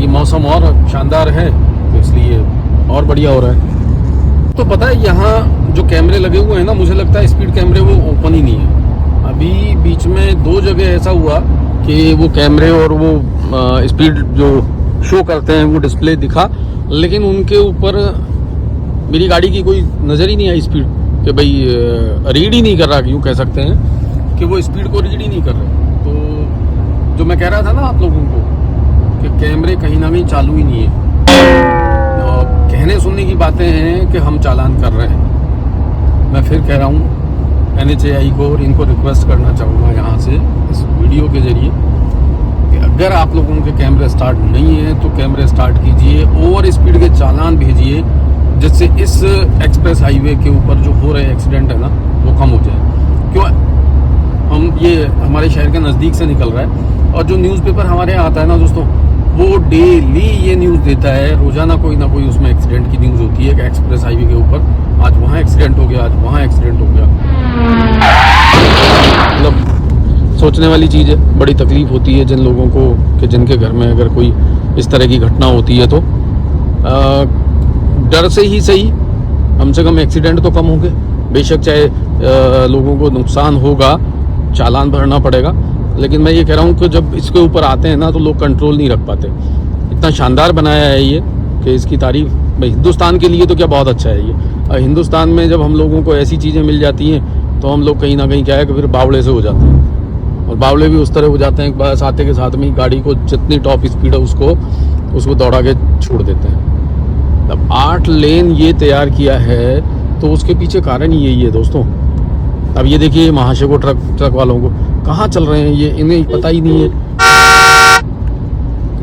मौसम और शानदार है तो इसलिए और बढ़िया हो रहा है। तो पता है यहाँ जो कैमरे लगे हुए हैं ना, मुझे लगता है स्पीड कैमरे वो ओपन ही नहीं है। अभी बीच में 2 जगह ऐसा हुआ कि वो कैमरे और वो स्पीड जो शो करते हैं वो डिस्प्ले दिखा, लेकिन उनके ऊपर मेरी गाड़ी की कोई नज़र ही नहीं आई स्पीड कि भाई रीड ही नहीं कर रहा, यूँ कह सकते हैं कि वो स्पीड को रीड ही नहीं कर रहे। तो जो मैं कह रहा था ना आप लोगों को कि कैमरे कहीं ना कहीं चालू ही नहीं है। कहने सुनने की बातें हैं कि हम चालान कर रहे हैं। मैं फिर कह रहा हूँ NHAI को और इनको रिक्वेस्ट करना चाहूँगा यहाँ से इस वीडियो के जरिए कि अगर आप लोगों के कैमरे स्टार्ट नहीं है तो कैमरे स्टार्ट कीजिए, ओवर स्पीड के चालान भेजिए, जिससे इस एक्सप्रेस हाईवे के ऊपर जो हो रहे एक्सीडेंट है ना वो कम हो जाए। क्यों हम ये हमारे शहर के नज़दीक से निकल रहा है और जो न्यूज़पेपर हमारे यहाँ आता है ना दोस्तों, वो डेली ये न्यूज़ देता है, रोज़ाना कोई ना कोई उसमें एक्सीडेंट की न्यूज़ होती है कि एक्सप्रेस हाईवे के ऊपर आज वहाँ एक्सीडेंट हो गया, आज वहाँ एक्सीडेंट हो गया। मतलब सोचने वाली चीज़ है, बड़ी तकलीफ़ होती है जिन लोगों को कि जिनके घर में अगर कोई इस तरह की घटना होती है तो डर से ही सही कम से कम एक्सीडेंट तो कम होंगे। बेशक चाहे लोगों को नुकसान होगा, चालान भरना पड़ेगा, लेकिन मैं ये कह रहा हूँ कि जब इसके ऊपर आते हैं ना तो लोग कंट्रोल नहीं रख पाते। इतना शानदार बनाया है ये कि इसकी तारीफ भाई हिंदुस्तान के लिए तो क्या बहुत अच्छा है ये। और हिंदुस्तान में जब हम लोगों को ऐसी चीज़ें मिल जाती हैं तो हम लोग कहीं ना कहीं क्या है कि फिर बावड़े से हो जाते हैं, और बावड़े भी उस तरह हो जाते हैं बस आते के साथ में ही गाड़ी को जितनी टॉप स्पीड है उसको दौड़ा के छोड़ देते हैं। अब 8 लेन ये तैयार किया है तो उसके पीछे कारण ही यही है दोस्तों। अब ये देखिए महाशय को ट्रक वालों को कहाँ चल रहे हैं ये, इन्हें पता ही नहीं है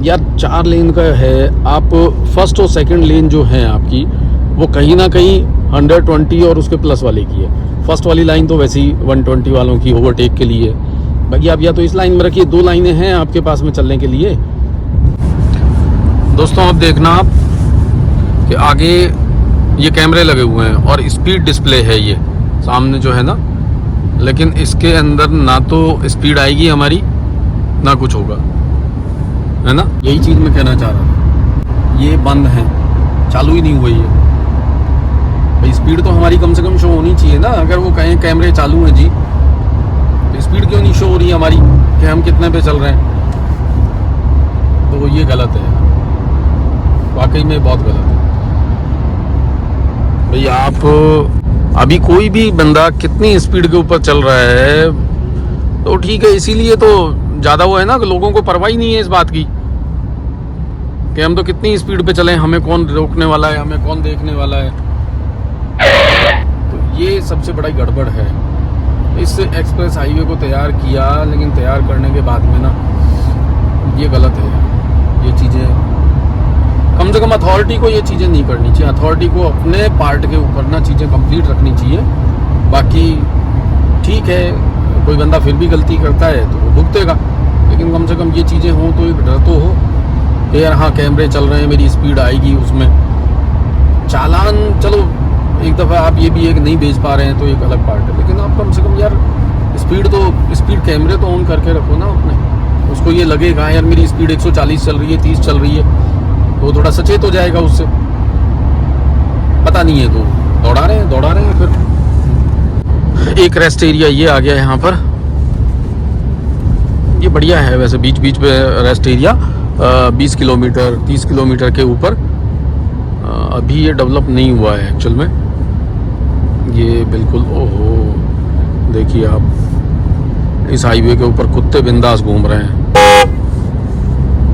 यार। 4 लेन का है, आप फर्स्ट और सेकंड लेन जो है आपकी वो कहीं ना कहीं 120 और उसके प्लस वाले की है। फर्स्ट वाली लाइन तो वैसे ही 120 वालों की ओवरटेक के लिए है। बाकी आप या तो इस लाइन में रखिए, 2 लाइनें हैं आपके पास में चलने के लिए। दोस्तों अब देखना आप कि आगे ये कैमरे लगे हुए हैं और स्पीड डिस्प्ले है ये सामने जो है ना, लेकिन इसके अंदर ना तो स्पीड आएगी हमारी ना कुछ होगा, है ना। यही चीज़ मैं कहना चाह रहा था, ये बंद है, चालू ही नहीं हुई है भाई। स्पीड तो हमारी कम से कम शो होनी चाहिए ना। अगर वो कहें कैमरे चालू हैं जी तो स्पीड क्यों नहीं शो हो रही है हमारी कि हम कितने पे चल रहे हैं, तो ये गलत है, वाकई में बहुत गलत है भाई। आप अभी कोई भी बंदा कितनी स्पीड के ऊपर चल रहा है तो ठीक है, इसीलिए तो ज़्यादा वो है ना कि लोगों को परवाह ही नहीं है इस बात की कि हम तो कितनी स्पीड पे चलें, हमें कौन रोकने वाला है, हमें कौन देखने वाला है। तो ये सबसे बड़ा गड़बड़ है। इस एक्सप्रेस हाईवे को तैयार किया, लेकिन तैयार करने के बाद में ना ये गलत है। ये चीज़ें कम से कम अथॉरिटी को ये चीज़ें नहीं करनी चाहिए। अथॉरिटी को अपने पार्ट के ऊपर ना चीज़ें कंप्लीट रखनी चाहिए। बाकी ठीक है, कोई बंदा फिर भी गलती करता है तो वो भुगतेगा, लेकिन कम से कम ये चीज़ें हों तो एक डर तो हो कि यार हाँ कैमरे चल रहे हैं, मेरी स्पीड आएगी उसमें। चालान चलो एक दफ़ा आप ये भी एक नहीं भेज पा रहे हैं तो एक अलग पार्ट है, लेकिन आप कम से कम यार स्पीड कैमरे तो ऑन करके रखो ना अपने। उसको ये लगेगा यार मेरी स्पीड 140 चल रही है, 30 चल रही है, तो थोड़ा सचेत हो जाएगा उससे। पता नहीं है तो दौड़ा रहे हैं फिर। एक रेस्ट एरिया ये आ गया यहाँ पर, ये बढ़िया है वैसे, बीच बीच पे रेस्ट एरिया 20 किलोमीटर 30 किलोमीटर के ऊपर। अभी ये डेवलप नहीं हुआ है एक्चुअल में ये बिल्कुल। ओहो देखिए आप इस हाईवे के ऊपर कुत्ते बिंदास घूम रहे हैं,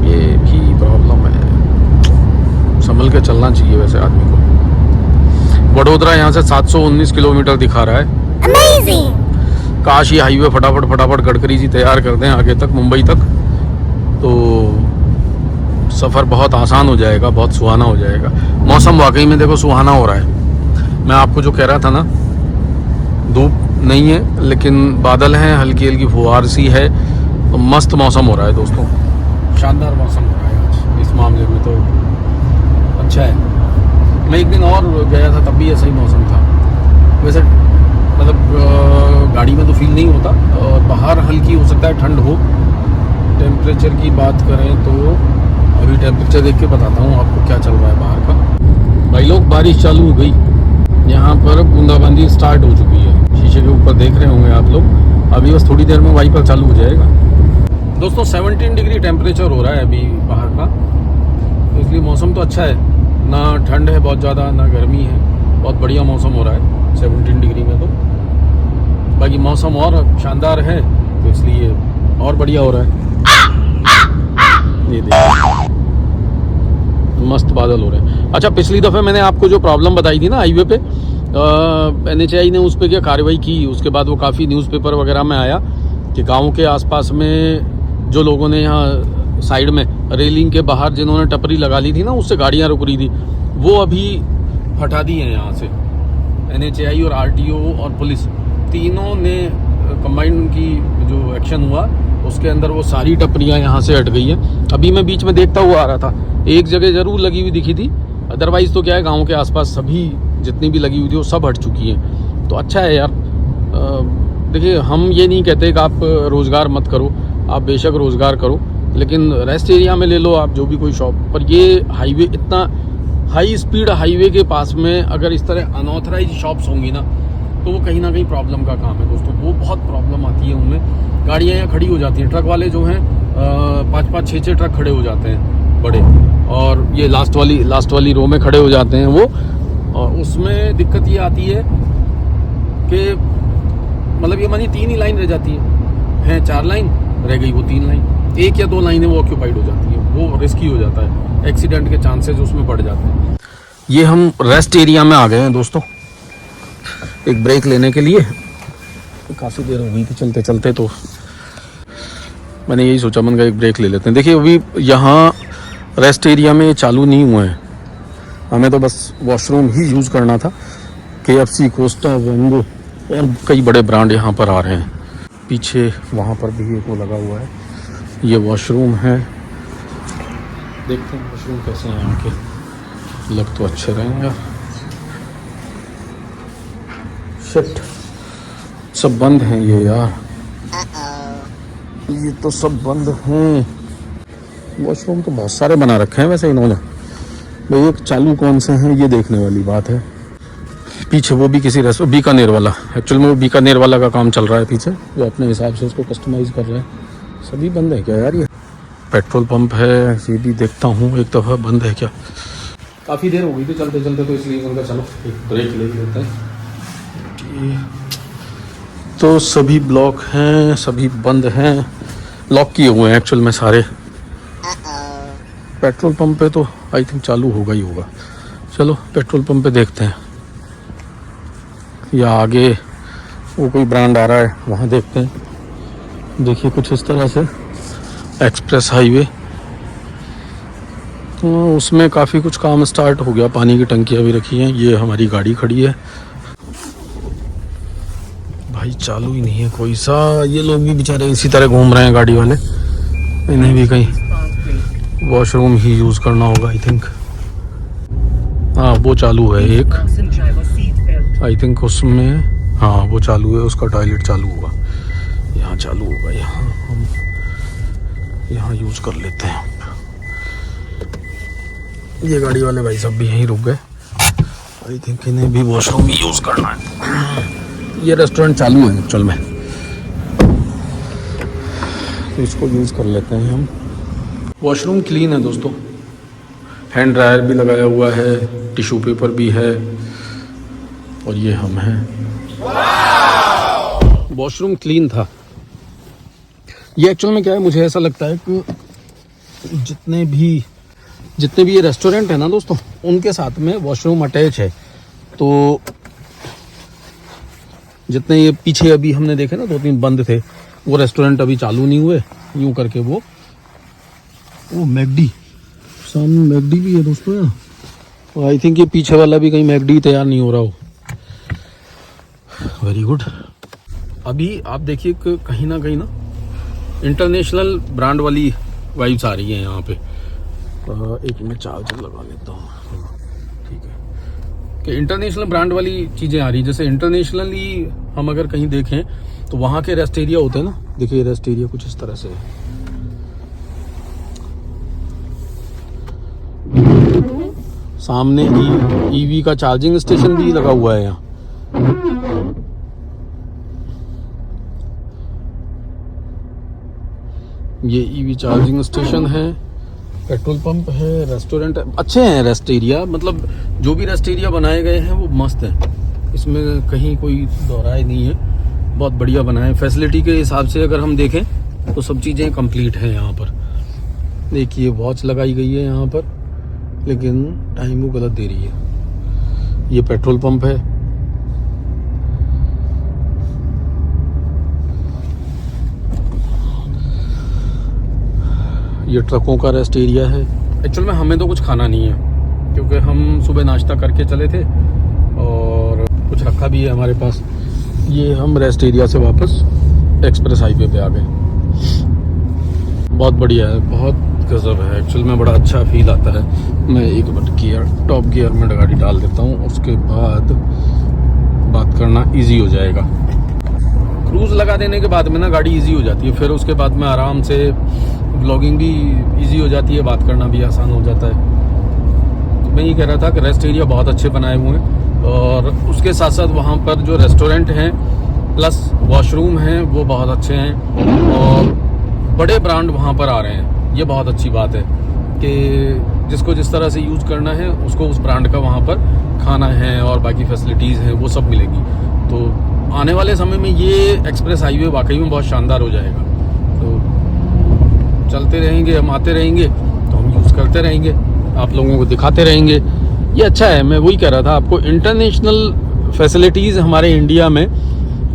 ये भी प्रॉब्लम है। संभल के चलना चाहिए वैसे आदमी को। वडोदरा यहाँ से 719 किलोमीटर दिखा रहा है। Amazing! काश ये हाईवे फटाफट गडकरी जी तैयार कर दें आगे तक, मुंबई तक, तो सफ़र बहुत आसान हो जाएगा, बहुत सुहाना हो जाएगा। मौसम वाकई में देखो सुहाना हो रहा है। मैं आपको जो कह रहा था ना, धूप नहीं है लेकिन बादल हैं, हल्की हल्की फुहार सी है, तो मस्त मौसम हो रहा है दोस्तों, शानदार मौसम हो रहा है आज। इस मामले में तो अच्छा है। मैं एक दिन और गया था तब भी ऐसा ही मौसम था वैसे, मतलब गाड़ी में तो फील नहीं होता, और बाहर हल्की हो सकता है ठंड हो। टेम्परेचर की बात करें तो अभी टेम्परेचर देख के बताता हूँ आपको क्या चल रहा है बाहर का। भाई लोग, बारिश चालू हो गई, यहाँ पर बूंदाबांदी स्टार्ट हो चुकी है। शीशे के ऊपर देख रहे होंगे आप लोग, अभी बस थोड़ी देर में वाइपर चालू हो जाएगा। दोस्तों 17 डिग्री टेम्परेचर हो रहा है अभी बाहर का, तो इसलिए मौसम तो अच्छा है, ना ठंड है बहुत ज़्यादा ना गर्मी है, बहुत बढ़िया मौसम हो रहा है 17 डिग्री में। तो बाकी मौसम और शानदार है, तो इसलिए और बढ़िया हो रहा है। ये देखिए मस्त बादल हो रहे हैं। अच्छा, पिछली दफ़े मैंने आपको जो प्रॉब्लम बताई थी ना हाईवे पे, NHAI ने उस पर क्या कार्रवाई की, उसके बाद वो काफ़ी न्यूज़पेपर वगैरह में आया कि गाँव के आसपास में जो लोगों ने यहाँ साइड में रेलिंग के बाहर जिन्होंने टपरी लगा ली थी ना, उससे गाड़ियाँ रुक रही थी, वो अभी हटा दी हैं यहाँ से। NHAI और RTO और पुलिस तीनों ने कंबाइंड उनकी जो एक्शन हुआ उसके अंदर वो सारी टपरियाँ यहाँ से हट गई हैं। अभी मैं बीच में देखता हुआ आ रहा था, एक जगह ज़रूर लगी हुई दिखी थी, अदरवाइज़ तो क्या है गाँव के आसपास सभी जितनी भी लगी हुई थी वो सब हट चुकी हैं। तो अच्छा है यार। देखिए, हम ये नहीं कहते कि आप रोज़गार मत करो, आप बेशक रोज़गार करो, लेकिन रेस्ट एरिया में ले लो आप जो भी कोई शॉप पर। ये हाईवे, इतना हाई स्पीड हाईवे के पास में अगर इस तरह अनऑथराइज शॉप्स होंगी ना, तो वो कहीं ना कहीं प्रॉब्लम का काम है दोस्तों। वो बहुत प्रॉब्लम आती है उनमें, गाड़ियाँ यहाँ खड़ी हो जाती हैं, ट्रक वाले जो हैं 5-5, 6-6 ट्रक खड़े हो जाते हैं बड़े, और ये लास्ट वाली रो में खड़े हो जाते हैं वो। और उसमें दिक्कत ये आती है कि मतलब ये मानिए 3 ही लाइन रह जाती हैं 4 लाइन रह गई, वो 3 लाइन, 1 या 2 लाइनें वो ऑक्यूपाइड हो जाती हैं, वो रिस्की हो जाता है, एक्सीडेंट के चांसेस उसमें बढ़ जाते हैं। ये हम रेस्ट एरिया में आ गए हैं दोस्तों, एक ब्रेक लेने के लिए। काफ़ी देर हो गई थी चलते चलते, तो मैंने यही सोचा, मन का एक ब्रेक ले लेते हैं। देखिए, अभी यहाँ रेस्ट एरिया में चालू नहीं हुए हैं, हमें तो बस वॉशरूम ही यूज़ करना था। KFC, कोस्टा, वेंगो और कई बड़े ब्रांड यहाँ पर आ रहे हैं। पीछे वहाँ पर भी एक वो लगा हुआ है, ये वॉशरूम है। देखते हैं वॉशरूम कैसे हैं यहाँ के, लग तो अच्छे रहेंगे। शिट, सब बंद हैं ये यार, ये तो सब बंद हैं। वॉशरूम तो बहुत सारे बना रखे हैं वैसे इन्होंने, भाई एक चालू कौन से हैं ये देखने वाली बात है। पीछे वो भी किसी बीकानेर वाला, एक्चुअल में वो बीकानेर वाला का काम चल रहा है पीछे, जो अपने हिसाब से उसको कस्टमाइज कर रहे हैं। सभी बंद है क्या यार? ये पेट्रोल पंप है, ये भी देखता हूँ एक दफ़ा बंद है क्या। काफ़ी देर हो गई थी चलते चलते, तो इसलिए उनका चलो एक ब्रेक ले लेते हैं। तो सभी ब्लॉक हैं, सभी बंद हैं, लॉक किए हुए हैं एक्चुअल में सारे। पेट्रोल पंप पे तो आई थिंक चालू होगा ही होगा। चलो पेट्रोल पंप पे देखते हैं, या आगे वो कोई ब्रांड आ रहा है वहाँ देखते हैं। देखिए कुछ इस तरह से एक्सप्रेस हाईवे, तो उसमें काफ़ी कुछ काम स्टार्ट हो गया। पानी की टंकियाँ भी रखी हैं, ये हमारी गाड़ी खड़ी है। भाई चालू ही नहीं है कोई सा, ये लोग भी बेचारे इसी तरह घूम रहे हैं गाड़ी वाले, इन्हें भी कहीं वॉशरूम ही यूज़ करना होगा आई थिंक। हाँ वो चालू है एक, आई थिंक उसमें, हाँ वो चालू है, उसका टॉयलेट चालू होगा, यहाँ चालू होगा, यहाँ हम यहाँ यूज़ कर लेते हैं। ये गाड़ी वाले भाई सब भी यहीं रुक गए, आई थिंक इन्हें भी वॉशरूम ही यूज़ करना है। ये रेस्टोरेंट चालू है एक्चुअल में, तो इसको यूज़ कर लेते हैं हम। वॉशरूम क्लीन है दोस्तों, हैंड ड्रायर भी लगाया हुआ है, टिश्यू पेपर भी है, और ये हम हैं। वॉशरूम क्लीन था। ये एक्चुअल में क्या है, मुझे ऐसा लगता है कि जितने भी ये रेस्टोरेंट है ना दोस्तों, उनके साथ में वॉशरूम अटैच है। तो जितने ये पीछे अभी हमने देखे ना 2-3 बंद थे, वो रेस्टोरेंट अभी चालू नहीं हुए, यूं करके वो मैकडी, सामने मैकडी भी है दोस्तों यहाँ, और आई थिंक ये पीछे वाला भी कहीं मैकडी तैयार नहीं हो रहा हो। Very good. अभी आप देखिए कि कहीं ना इंटरनेशनल ब्रांड वाली वाइब्स आ रही है यहाँ पे। एक मैं चार्जर लगा लेता हूँ, ठीक है, कि इंटरनेशनल ब्रांड वाली चीज़ें आ रही हैं। जैसे इंटरनेशनली हम अगर कहीं देखें तो वहाँ के रेस्ट एरिया होते हैं ना, देखिए रेस्ट एरिया कुछ इस तरह से है। सामने ईवी का चार्जिंग स्टेशन भी लगा हुआ है यहाँ। ये ईवी चार्जिंग स्टेशन है, पेट्रोल पंप है, रेस्टोरेंट है, अच्छे हैं रेस्ट एरिया। मतलब जो भी रेस्ट एरिया बनाए गए हैं वो मस्त है, इसमें कहीं कोई दोहराए नहीं है, बहुत बढ़िया बना है। फैसिलिटी के हिसाब से अगर हम देखें तो सब चीज़ें कंप्लीट हैं यहाँ पर। देखिए वॉच लगाई गई है यहाँ पर, लेकिन टाइम वो गलत दे रही है। ये पेट्रोल पंप है। ये ट्रकों का रेस्ट एरिया है। एक्चुअल में हमें तो कुछ खाना नहीं है, क्योंकि हम सुबह नाश्ता करके चले थे और कुछ रखा भी है हमारे पास। ये हम रेस्ट एरिया से वापस एक्सप्रेस हाईवे पे आ गए। बहुत बढ़िया है, बहुत गजब है। एक्चुअल में बड़ा अच्छा फील आता है। मैं एक मिनट टॉप गियर में गाड़ी डाल देता हूँ, उसके बाद बात करना इजी हो जाएगा। क्रूज लगा देने के बाद में ना गाड़ी इजी हो जाती है, फिर उसके बाद में आराम से ब्लॉगिंग भी इजी हो जाती है, बात करना भी आसान हो जाता है। तो मैं ये कह रहा था कि रेस्ट एरिया बहुत अच्छे बनाए हुए हैं, और उसके साथ साथ वहाँ पर जो रेस्टोरेंट हैं प्लस वॉशरूम हैं वो बहुत अच्छे हैं, और बड़े ब्रांड वहाँ पर आ रहे हैं। ये बहुत अच्छी बात है कि जिसको जिस तरह से यूज़ करना है उसको उस ब्रांड का वहाँ पर खाना है और बाकी फैसिलिटीज़ हैं वो सब मिलेगी। तो आने वाले समय में ये एक्सप्रेस हाईवे वाकई में बहुत शानदार हो जाएगा। तो चलते रहेंगे, हम आते रहेंगे तो हम यूज़ करते रहेंगे, आप लोगों को दिखाते रहेंगे। ये अच्छा है। मैं वही कह रहा था आपको, इंटरनेशनल फैसिलिटीज़ हमारे इंडिया में,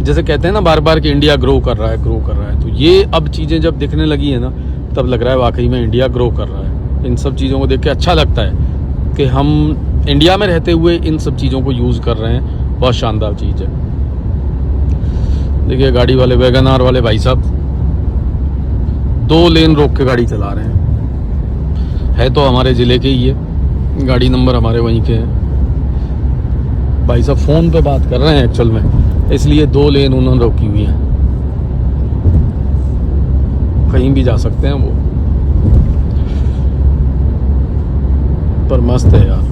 जैसे कहते हैं ना बार बार कि इंडिया ग्रो कर रहा है, तो ये अब चीज़ें जब दिखने लगी है ना, तब लग रहा है वाकई में इंडिया ग्रो कर रहा है। इन सब चीज़ों को देख के अच्छा लगता है कि हम इंडिया में रहते हुए इन सब चीज़ों को यूज़ कर रहे हैं। बहुत शानदार चीज़ है। देखिए गाड़ी वाले, वैगन आर वाले भाई साहब 2 लेन रोक के गाड़ी चला रहे हैं। है तो हमारे ज़िले के ही है, गाड़ी नंबर हमारे वहीं के हैं। भाई साहब फ़ोन पे बात कर रहे हैं एक्चुअल में, इसलिए 2 लेन उन्होंने रोकी हुई हैं। कहीं भी जा सकते हैं वो, पर मस्त है यार।